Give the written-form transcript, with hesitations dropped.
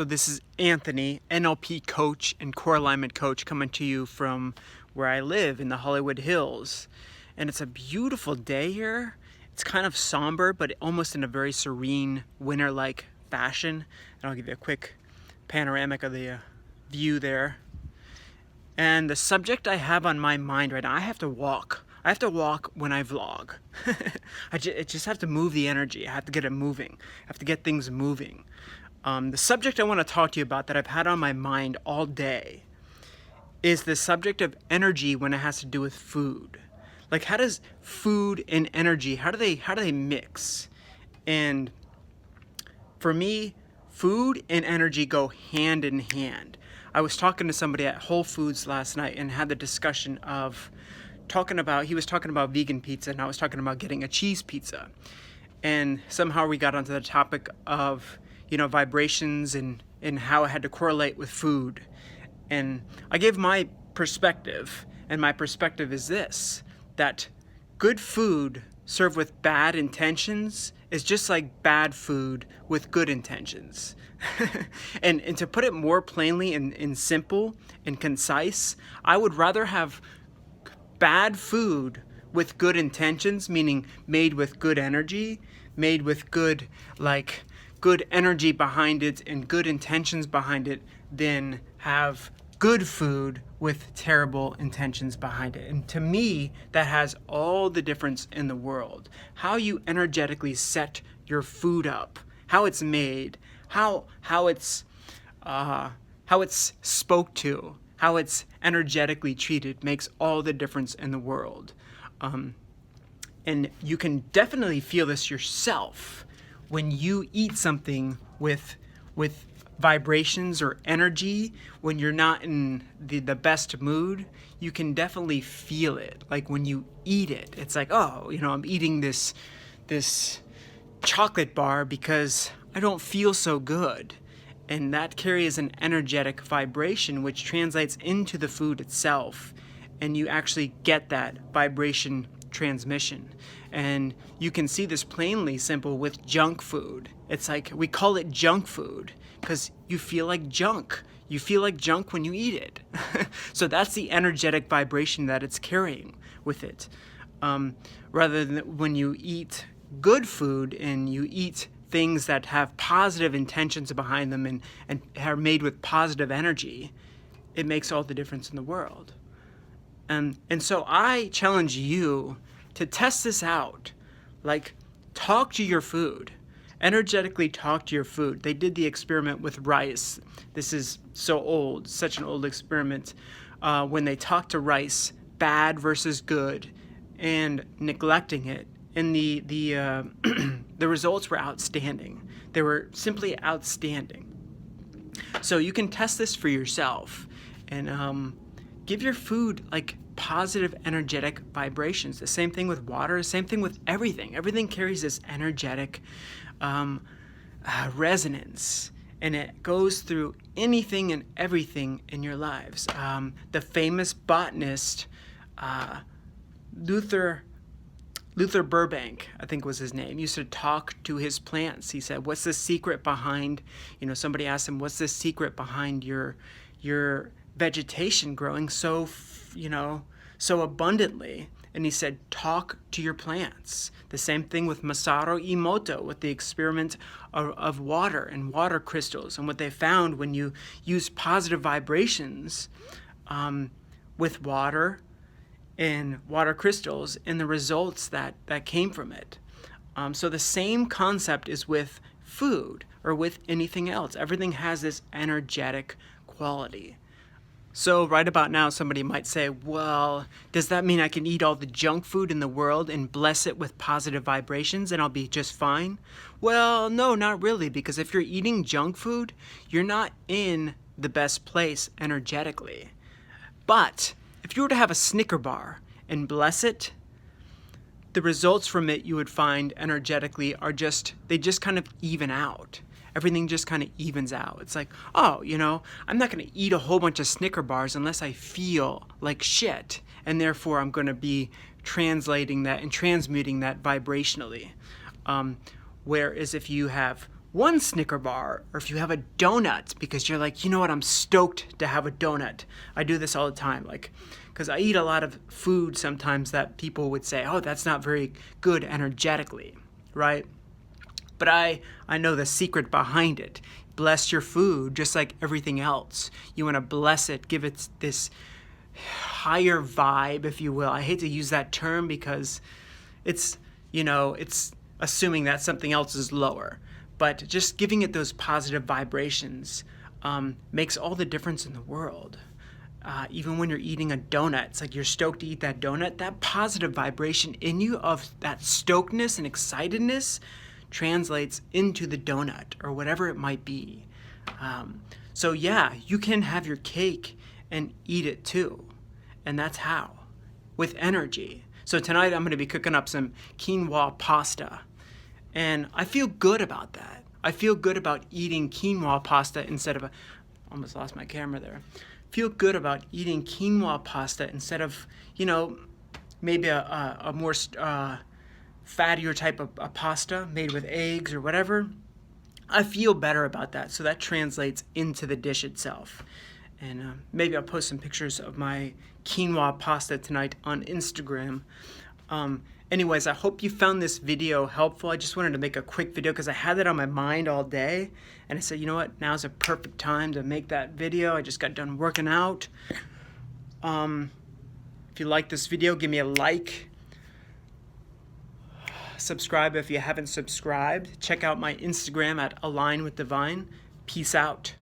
So this is Anthony, NLP coach and core alignment coach, coming to you from where I live in the Hollywood Hills. And it's a beautiful day here. It's kind of somber, but almost in a very serene, winter-like fashion. And I'll give you a quick panoramic of the view there. And the subject I have on my mind right now, I have to walk. I have to walk when I vlog. I just have to move the energy. I have to get it moving. I have to get things moving. The subject I want to talk to you about that I've had on my mind all day is the subject of energy when it has to do with food. Like, how does food and energy, how do they mix? And for me, food and energy go hand in hand. I was talking to somebody at Whole Foods last night and had the discussion of he was talking about vegan pizza and I was talking about getting a cheese pizza. And somehow we got onto the topic of, vibrations and how it had to correlate with food. And I gave my perspective, and my perspective is this, that good food served with bad intentions is just like bad food with good intentions. and to put it more plainly and simple and concise, I would rather have bad food with good intentions, meaning made with good energy, made with good energy behind it and good intentions behind it, than have good food with terrible intentions behind it. And to me, that has all the difference in the world. How you energetically set your food up, how it's made, how it's spoke to, how it's energetically treated makes all the difference in the world. And you can definitely feel this yourself when you eat something with vibrations or energy. When you're not in the best mood, you can definitely feel it. Like when you eat it, it's like, oh, I'm eating this chocolate bar because I don't feel so good. And that carries an energetic vibration, which translates into the food itself. And you actually get that vibration transmission. And you can see this plainly simple with junk food. It's like, we call it junk food because you feel like junk. You feel like junk when you eat it. So that's the energetic vibration that it's carrying with it. Rather than when you eat good food and you eat things that have positive intentions behind them and are made with positive energy, it makes all the difference in the world. And so I challenge you to test this out. Like, talk to your food. Energetically talk to your food. They did the experiment with rice. This is so old, such an old experiment. When they talked to rice, bad versus good, and neglecting it, and the the results were outstanding. They were simply outstanding. So you can test this for yourself and give your food positive energetic vibrations. The same thing with water, the same thing with everything. Everything carries this energetic resonance, and it goes through anything and everything in your lives. The famous botanist, Luther Burbank, I think was his name, used to talk to his plants. He said, what's the secret behind, somebody asked him, what's the secret behind your vegetation growing so abundantly? And he said, talk to your plants. The same thing with Masaru Emoto, with the experiment of water and water crystals, and what they found when you use positive vibrations with water and water crystals, and the results that came from it. So the same concept is with food or with anything else. Everything has this energetic quality. So right about now, somebody might say, well, does that mean I can eat all the junk food in the world and bless it with positive vibrations and I'll be just fine? Well, no, not really, because if you're eating junk food, you're not in the best place energetically. But if you were to have a Snicker bar and bless it, the results from it you would find energetically they just kind of even out. Everything just kind of evens out. It's like, oh, I'm not going to eat a whole bunch of Snicker bars unless I feel like shit. And therefore, I'm going to be translating that and transmuting that vibrationally. Whereas if you have one Snicker bar, or if you have a donut because you're like, you know what, I'm stoked to have a donut. I do this all the time, like, because I eat a lot of food sometimes that people would say, oh, that's not very good energetically, right? But I know the secret behind it. Bless your food just like everything else. You want to bless it, give it this higher vibe, if you will. I hate to use that term because it's, it's assuming that something else is lower. But just giving it those positive vibrations makes all the difference in the world. Even when you're eating a donut, it's like you're stoked to eat that donut. That positive vibration in you of that stokedness and excitedness translates into the donut or whatever it might be. So yeah, you can have your cake and eat it too. And that's how, with energy. So tonight I'm going to be cooking up some quinoa pasta. And I feel good about that. I feel good about eating quinoa pasta instead of almost lost my camera there. Feel good about eating quinoa pasta instead of, maybe a more fattier type of a pasta made with eggs or whatever. I feel better about that. So that translates into the dish itself. And maybe I'll post some pictures of my quinoa pasta tonight on Instagram. Anyways, I hope you found this video helpful. I just wanted to make a quick video because I had that on my mind all day. And I said, you know what, now's a perfect time to make that video. I just got done working out. If you like this video, give me a like. Subscribe if you haven't subscribed. Check out my Instagram at Align with Divine. Peace out.